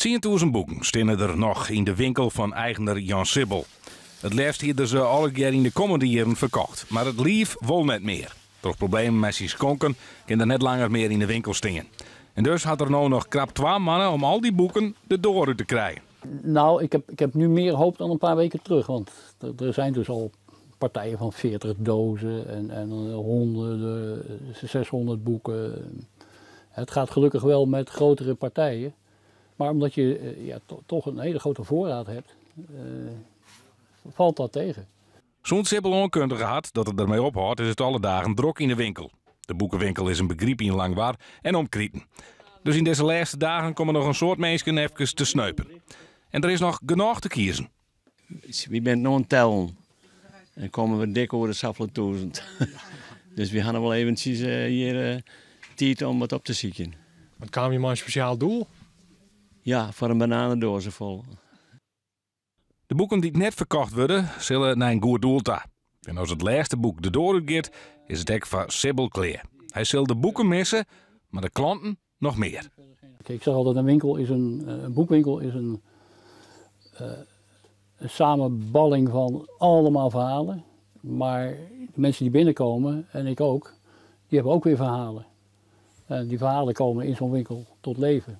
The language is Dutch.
10.000 boeken staan er nog in de winkel van eigenaar Jan Sibbel. Het liefst hier ze alle keer in de komende jaren verkocht, maar het lief wil net meer. Door problemen met zijn skonken kan er net langer meer in de winkel staan. En dus had er nou nog krap 2 mannen om al die boeken de door uit te krijgen. Nou, ik heb nu meer hoop dan een paar weken terug, want er zijn dus al partijen van 40 dozen en honderden, 600 boeken. Het gaat gelukkig wel met grotere partijen, maar omdat je toch een hele grote voorraad hebt, valt dat tegen. Zo'n Sibbel onkunde gehad dat het ermee ophoudt, is het alle dagen druk in de winkel. De boekenwinkel is een begrip in Langwaar en omkrieten. Dus in deze laatste dagen komen nog een soort mensen even te sneupen. En er is nog genoeg te kiezen. We bent nog aan het tellen. En komen we dik over de 1000. Dus we gaan wel eventjes hier tijd om wat op te zieken. Wat kwam je maar een speciaal doel? Ja, voor een bananendoos vol. De boeken die net verkocht worden, zullen naar een goed doel ta. En als het laatste boek de door gaat, is het ook van Sibbel klaar. Hij zal de boeken missen, maar de klanten nog meer. Kijk, ik zeg altijd, een boekwinkel is een samenballing van allemaal verhalen. Maar de mensen die binnenkomen, en ik ook, die hebben ook weer verhalen. En die verhalen komen in zo'n winkel tot leven.